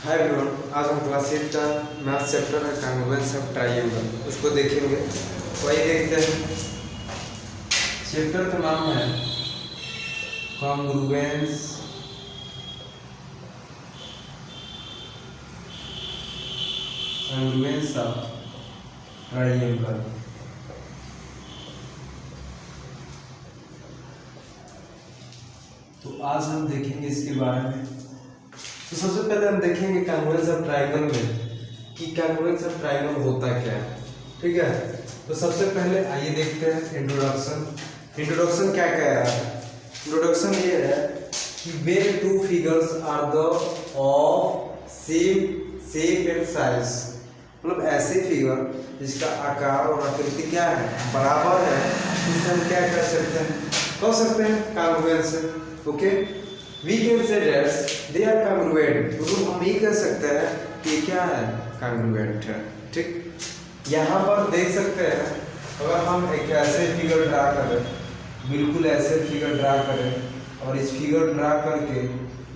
Hi everyone, आज हम class 8 का मैथ चैप्टर है कॉन्ग्रुएंस ऑफ ट्रायंगल, उसको देखेंगे। तो आइए देखते हैं। चैप्टर का नाम है कॉन्ग्रुएंस ऑफ ट्रायंगल। तो आज हम देखेंगे इसके बारे में। तो सबसे पहले हम देखेंगे कॉन्ग्रुएंस ऑफ ट्रायंगल में कि कॉन्ग्रुएंस ऑफ ट्रायंगल होता क्या है। ठीक है, तो सबसे पहले आइए देखते हैं इंट्रोडक्शन क्या कह रहा है। इंट्रोडक्शन ये है कि where two figures are the of same and size, मतलब ऐसे फिगर जिसका आकार और आकृति क्या है, बराबर है, इसे हम क्या कर सकते हैं congruence. Okay, we can say that they are congruent. तो हम ये कह सकते हैं कि क्या है, कॉन्ग्रुएंट है। ठीक, यहाँ पर देख सकते हैं, अगर हम एक ऐसे फिगर ड्रा करें, बिल्कुल ऐसे फिगर ड्रा करें और इस फिगर ड्रा करके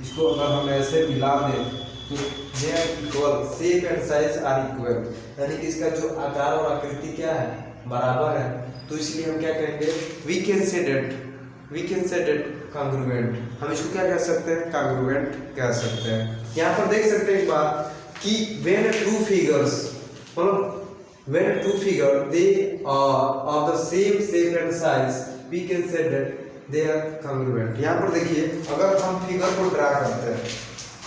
इसको अगर हम ऐसे मिला दें तो they are equal, shape and size are equal, यानी कि इसका जो आकार और आकृति क्या है, बराबर है। तो इसलिए हम क्या कहेंगे, we can say that congruent. हम इसको क्या कह सकते हैं, कॉन्ग्रुएंट कह सकते हैं। यहाँ पर देख सकते हैं एक बात कि व्हेन टू फिगर्स, मतलब when two figure they are of the same shape and size, we can say that they are congruent. यहाँ पर देखिए, अगर हम फिगर को ड्रा करते हैं,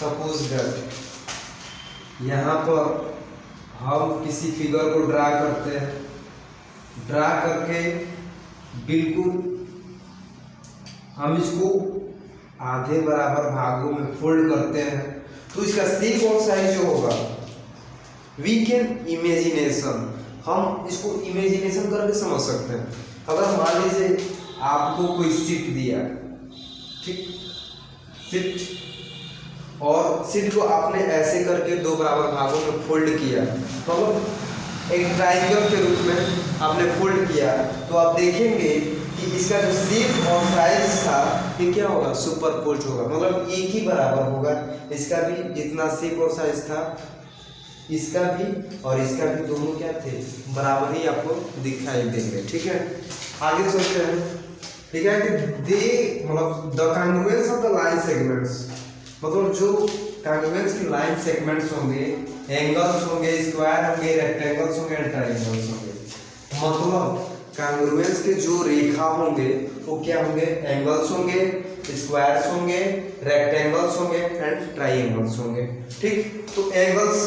सपोज दैट यहाँ पर हम किसी फिगर को ड्रा करते हैं, ड्रा करके बिल्कुल हम इसको आधे बराबर भागों में फोल्ड करते हैं, तो इसका शेप और साइज जो होगा, वी कैन इमेजिनेशन, हम इसको इमेजिनेशन करके समझ सकते हैं। अगर मान लीजिए आपको कोई शीट दिया, ठीक, शीट, और शीट को आपने ऐसे करके दो बराबर भागों में फोल्ड किया, तो एक ट्रायंगल के रूप में आपने फोल्ड किया, तो आप देखेंगे कि इसका जो शेप और साइज था ये क्या होगा, सुपरपोज होगा, मतलब एक ही बराबर होगा। इसका भी जितना शेप और साइज था, इसका भी और इसका भी, दोनों क्या थे, बराबर ही आपको दिखाई देंगे। ठीक है, आगे चलते हैं। ठीक है, कि दे मतलब the congruence of the line segments, मतलब जो कॉन्ग्रुएंस की लाइन सेगमेंट्स होंगे, एंगल्स होंगे, स्क्वायर होंगे, रेक्टेंगल्स होंगे, ट्रायंगल्स होंगे, मतलब कॉन्ग्रुएंस के जो रेखा होंगे वो क्या होंगे, एंगल्स होंगे, स्क्वायर्स होंगे, रेक्टेंगल्स होंगे एंड ट्रायंगल्स होंगे। ठीक, तो एंगल्स,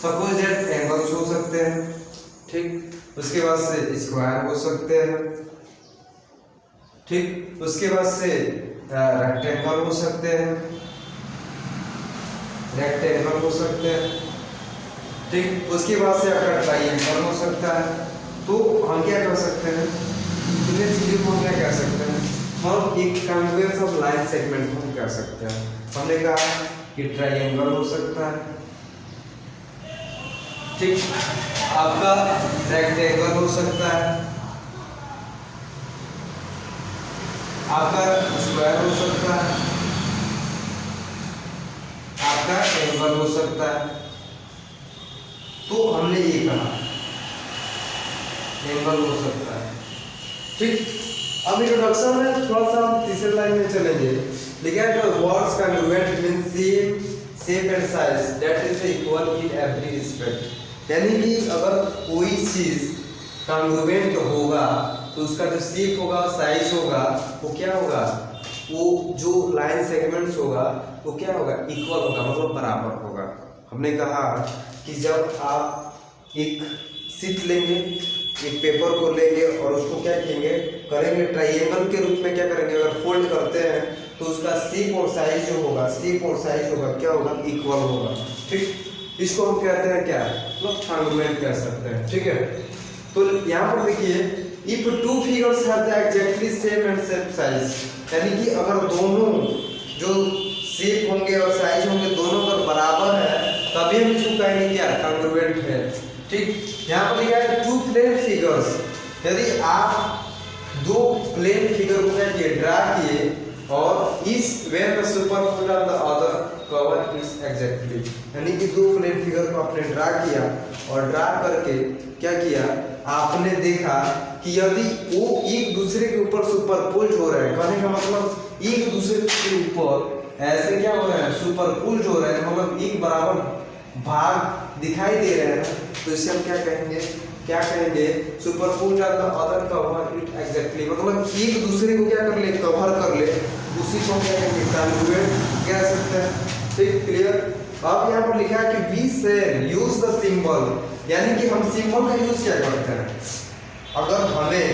सपोज दैट एंगल्स हो सकते हैं, ठीक, उसके बाद से स्क्वायर हो सकते हैं, ठीक, उसके बाद से रेक्टेंगल हो सकते हैं, ठीक, उसके बाद से आपका ट्रायंगल हो सकता है। तो हम क्या कर सकते हैं, इतने चीजों को हम क्या कह सकते हैं, हम एक कॉन्ग्रुएंस ऑफ लाइन सेगमेंट को हम कह सकते हैं। हमने कहा कि ट्रायंगल हो सकता है, ठीक, आपका रेक्टेंगल हो सकता है, आपका स्क्वायर हो सकता है, आपका एंगल हो सकता है। तो हमने ये कहा एंगल हो सकता है। ठीक, अब इंट्रोडक्शन में थोड़ा सा हम तीसरे लाइन में चलेंगे। लेकिन words congruent means same shape and size that is equal in every respect, यानी कि अगर कोई चीज कॉन्ग्रुएंट होगा तो उसका जो शेप होगा, साइज होगा, वो क्या होगा, वो जो लाइन सेगमेंट्स होगा वो क्या होगा, इक्वल होगा, मतलब बराबर होगा। हमने कहा कि जब आप एक शीट लेंगे, एक पेपर को लेंगे और उसको क्या करेंगे ट्रायंगल के रूप में क्या करेंगे, अगर फोल्ड करते हैं तो उसका शेप और साइज जो होगा, क्या होगा, इक्वल होगा। ठीक, इसको हम कहते हैं क्या, मतलब कॉन्ग्रुएंट कह सकते हैं। ठीक है, तो यहाँ पर देखिए, if two figures have the exactly same and same size, यानी कि अगर दोनों जो शेप होंगे और साइज होंगे दोनों अगर बराबर है, तभी हम इसको कहेंगे क्या, कॉन्ग्रुएंट है। ठीक, यहाँ पर लिखा है टू प्लेन फिगर्स, यदि आप दो प्लेन फिगर को क्या किए, ड्रा किए, और इस when the superpose of the other cover it's exactly. यानी कि दो प्लेन फिगर को आपने ड्रा किया और ड्रा करके क्या किया, आपने देखा कि यदि वो एक दूसरे के ऊपर सुपरपोज हो रहा है, कहने का मतलब एक दूसरे के ऊपर ऐसे क्या हो रहा है, सुपरपोज हो रहा है, मतलब एक बराबर भाग दिखाई दे रहे हैं, तो इसे हम क्या कहेंगे, क्या कहेंगे, superpose or the other cover it exactly. मतलब एक दूसरे को क्या कर ले, कवर कर ले, उसी को क्या कहेंगे, कॉन्ग्रुएंट कह सकते हैं। ठीक, क्लियर। अब यहाँ पर लिखा है कि we shall use the symbol, यानी कि हम सिंबल का यूज क्या करते हैं, अगर हमें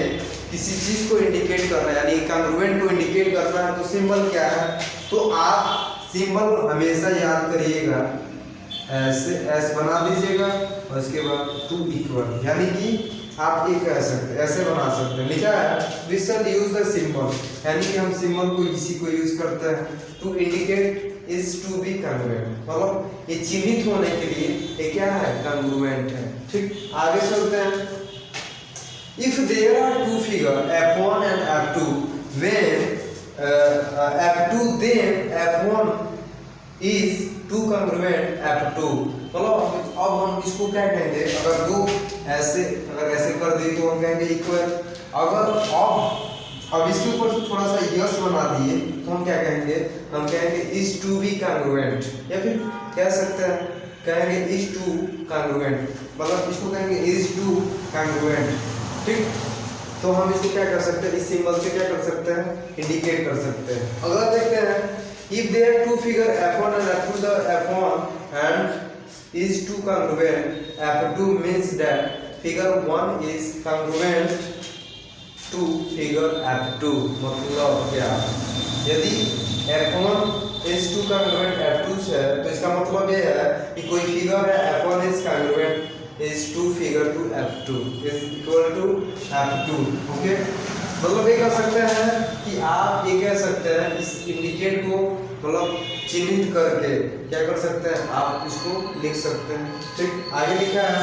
किसी चीज को इंडिकेट करना है, यानी कॉन्ग्रुएंट को इंडिकेट करना है, तो सिंबल क्या है, तो आप सिंबल हमेशा याद करिएगा, ऐसे ऐसे बना दीजिएगा और उसके बाद टू इक्वल, यानी कि आप ये कह सकते हैं, ऐसे बना सकते हैं। लिखा है we shall use the symbol, यानी कि हम सिंबल को इसी को यूज करते हैं to indicate is to be congruent, मतलब ये चिन्हित होने के लिए ये क्या है, कॉन्ग्रुएंट है। ठीक, आगे चलते हैं। If there are two figure f1 and f2 when f2 then f1 is to congruent f2, मतलब अब हम इसको क्या कहेंगे, अगर दो ऐसे अगर ऐसे कर दिए तो हम कहेंगे इक्वल। अगर अब इसके ऊपर थोड़ा सा यस बना दिए तो हम क्या कहेंगे, हम कहेंगे इज टू बी congruent, या फिर कह सकते हैं कहेंगे इज टू congruent, मतलब इसको कहेंगे इज टू congruent। ठीक, तो हम इसको क्या कर सकते हैं, इस सिंबल से क्या कर सकते हैं, इंडिकेट कर सकते हैं। अगर देखते हैं if there are two figure f1 and f2, the f1 and is two congruent, f2 means that figure 1 is congruent to figure f2। मतलब क्या, यदि f1 is two congruent f2 से, तो इसका मतलब ये है कि कोई फिगर है f1 is congruent is two figure to f2 is equal to f2। Okay, मतलब ये कह सकते हैं कि आप ये कह सकते हैं, इस इंडिकेट को मतलब चिन्हित करके क्या कर सकते हैं, आप इसको लिख सकते हैं। ठीक, आगे लिखा है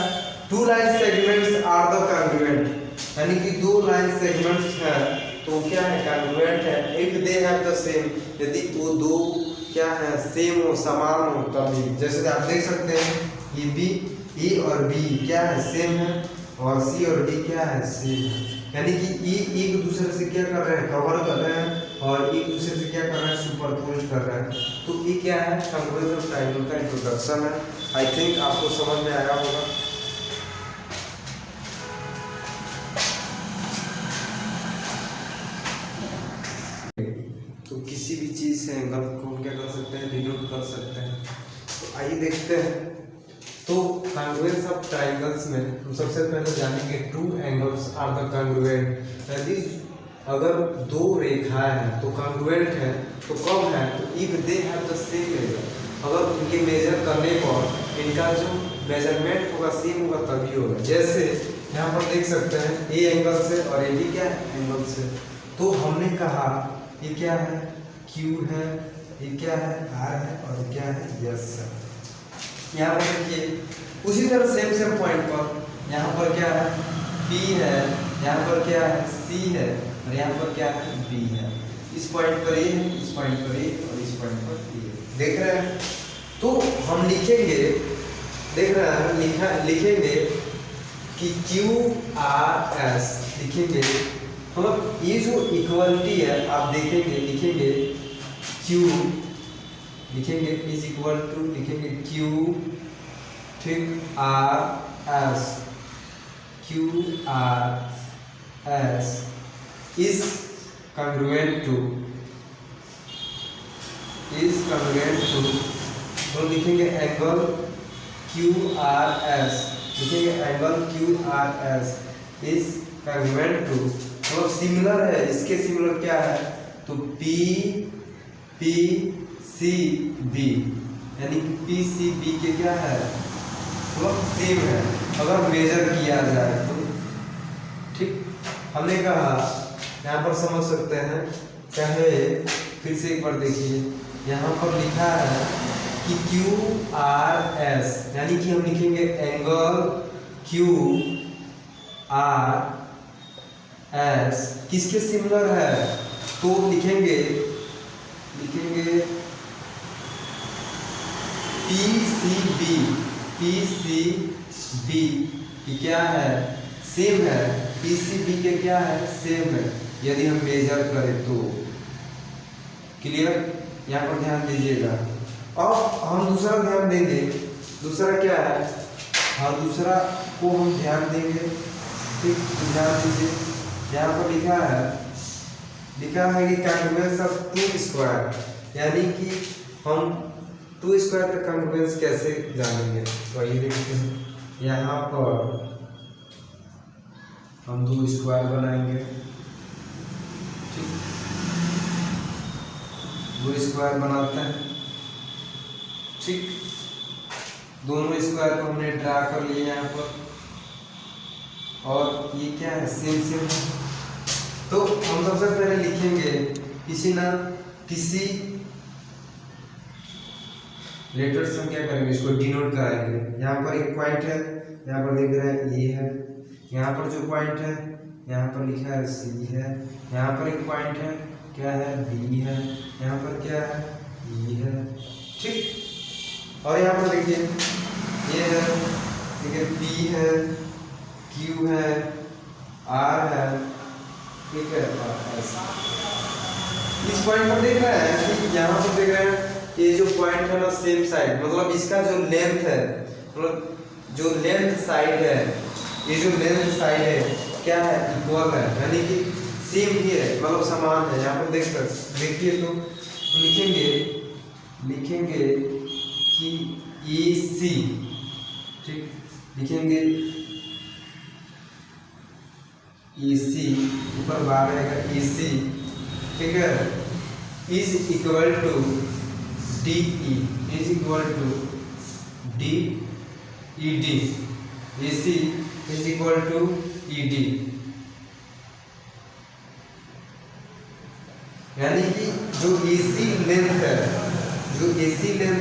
two line segments are the congruent, यानी कि दो लाइन सेगमेंट्स हैं तो क्या है, कॉन्ग्रुएंट है। If they have the same, यदि वो दो क्या है, सेम हो, समान हो, तभी। जैसे आप देख सकते हैं ये बी, ए और बी क्या है, सेम है, और सी और डी क्या है, सेम है, यानी कि ये एक दूसरे से क्या कर रहे हैं, कवर कर रहे हैं, और एक दूसरे से क्या कर रहे हैं, सुपरपोज कर रहे हैं। तो ये क्या है, कॉन्ग्रुएंट ट्रायंगल का इंट्रोडक्शन है। आई थिंक आपको समझ में आया होगा। तो किसी भी चीज से एंगल को क्या कर सकते हैं, डिनोट कर सकते हैं। तो आइए देखते हैं। तो कॉन्ग्रुएंस ऑफ ट्रायंगल्स में हम सबसे पहले जानेंगे two angles are the congruent. यदि अगर दो रेखाएं हैं तो कॉन्ग्रुएंट है, तो कब है, तो if they have the same measure, अगर इनके मेजर करने पर इनका जो मेजरमेंट होगा सेम होगा तभी होगा। जैसे यहाँ पर देख सकते हैं ए एंगल से और ये भी क्या है, एंगल से, तो हमने कहा ये क्या है, क्यू है, ये क्या है, आर है, और क्या है, यस है। यहाँ पर देखिए उसी तरह सेम पॉइंट पर यहाँ पर क्या है, P है, यहाँ पर क्या है, C है, और यहाँ पर क्या है, B है। इस पॉइंट पर ये है, इस पॉइंट पर ये, और इस पॉइंट पर ये, देख रहे हैं। तो हम लिखेंगे, देख रहे हैं, लिखेंगे कि QRS लिखेंगे, मतलब ये जो इक्वलिटी है आप देखेंगे, लिखेंगे Q, लिखेंगे इज इक्वल टू, लिखेंगे Q, ठीक, RS, QRS is congruent to, तो लिखेंगे एंगल QRS, लिखेंगे angle QRS is congruent to, मतलब सिमिलर है, इसके सिमिलर क्या है, तो PCB, यानी PCB के क्या है, मतलब सेम है अगर मेजर किया जाए तो। ठीक, हमने कहा यहाँ पर समझ सकते हैं, चाहे फिर से एक बार देखिए, यहाँ पर लिखा है कि QRS, यानी कि हम लिखेंगे एंगल QRS किसके सिमिलर है, तो लिखेंगे PCB की क्या है, सेम है, PCB के क्या है, सेम है यदि हम मेजर करें तो। क्लियर, यहाँ पर ध्यान दीजिएगा। और हम दूसरा ध्यान देंगे, दूसरा क्या है, हाँ दूसरा को हम ध्यान देंगे, ठीक, ध्यान दीजिए। यहाँ पर लिखा है कि कॉन्ग्रुएंस ऑफ टू स्क्वायर, यानी कि हम टू स्क्वायर का कॉन्ग्रुएंस कैसे जानेंगे, तो ये देखते हैं। यहाँ पर हम दो स्क्वायर बनाएंगे, ठीक, दो स्क्वायर बनाते हैं, ठीक, दोनों स्क्वायर को हमने ड्रा कर लिए यहाँ पर, और ये क्या है, सेम है। तो हम सबसे पहले लिखेंगे किसी लेटर से हम क्या करेंगे, इसको डिनोट कराएंगे। यहाँ पर एक पॉइंट है, यहाँ पर देख रहे हैं ये है, यहाँ पर जो पॉइंट है यहाँ पर लिखा है C है, यहाँ पर एक पॉइंट है क्या है, B है, यहाँ पर क्या है, E है, ठीक। और यहाँ पर देखिए ये है, देखिए P है, Q है, R है, ठीक है, और S। इस पॉइंट पर देख रहे हैं कि यहाँ पर देख रहे हैं ये जो पॉइंट है ना सेम साइड, मतलब इसका जो लेंथ है, मतलब जो लेंथ साइड है, ये जो लेंथ साइड है क्या है, इक्वल है, यानी कि सेम ही है, मतलब समान है। यहाँ पर देखिए तो लिखेंगे कि AC, ठीक, लिखेंगे AC, ऊपर बार रहेगा AC, ठीक है, is equal to DE, is equal to DED, AC is equal to ED, यानी कि जो AC लेंथ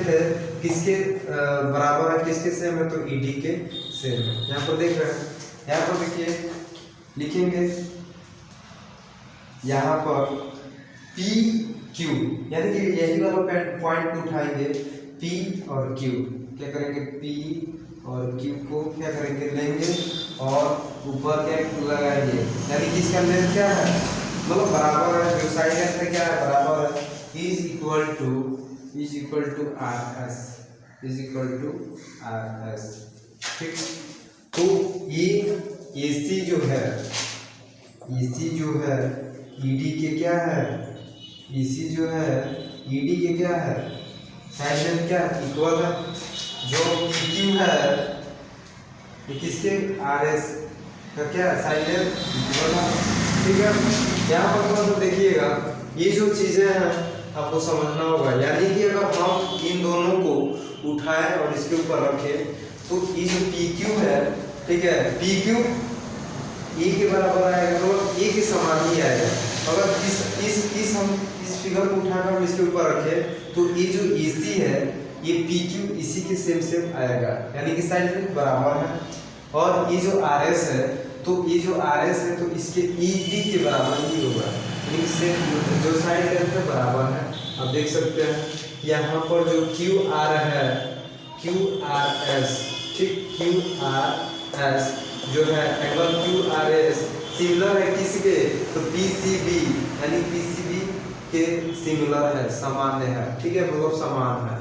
है किसके बराबर है, किसके सेम है, तो ED के सेम है। यहाँ पर देख रहे हैं, यहाँ पर देखिए लिखेंगे यहाँ पर PQ, यानी कि यही वाला पॉइंट को उठाएंगे, P और Q, क्या करेंगे, P और Q को क्या करेंगे, लेंगे और ऊपर क्या लगाएंगे, यानी कि इसका लेंथ क्या है, मतलब बराबर है, जो साइड लेंथ है क्या है, बराबर है, इज इक्वल टू RS, ठीक। तो ये AC जो है ED के क्या है, AC जो है ED के क्या है, साइड लेंथ क्या इक्वल है, जो PQ है ये किसके, RS का क्या साइड लेंथ इक्वल है, ठीक है। यहाँ पर तो देखिएगा ये जो चीजें हैं आपको समझना होगा, यानी कि अगर हम इन दोनों को उठाएं और इसके ऊपर रखें तो ये जो PQ है, ठीक है, PQ E के बराबर आएगा, तो E के समान ही आएगा। अगर हम इस फिगर को उठाकर हम इसके ऊपर रखें तो ये जो AC है ये PQ इसी के सेम आएगा, यानी कि साइड लेंथ बराबर है। और ये जो RS है तो इसके ED के बराबर ही होगा, यानी कि जो साइड लेंथ है बराबर है। आप देख सकते हैं यहाँ पर जो QR है, QRS, ठीक, QRS जो है एंगल QRS सिमिलर है किसके, तो PCB, यानी PCB के सिमिलर है, सामान्य है, ठीक है, मतलब समान है।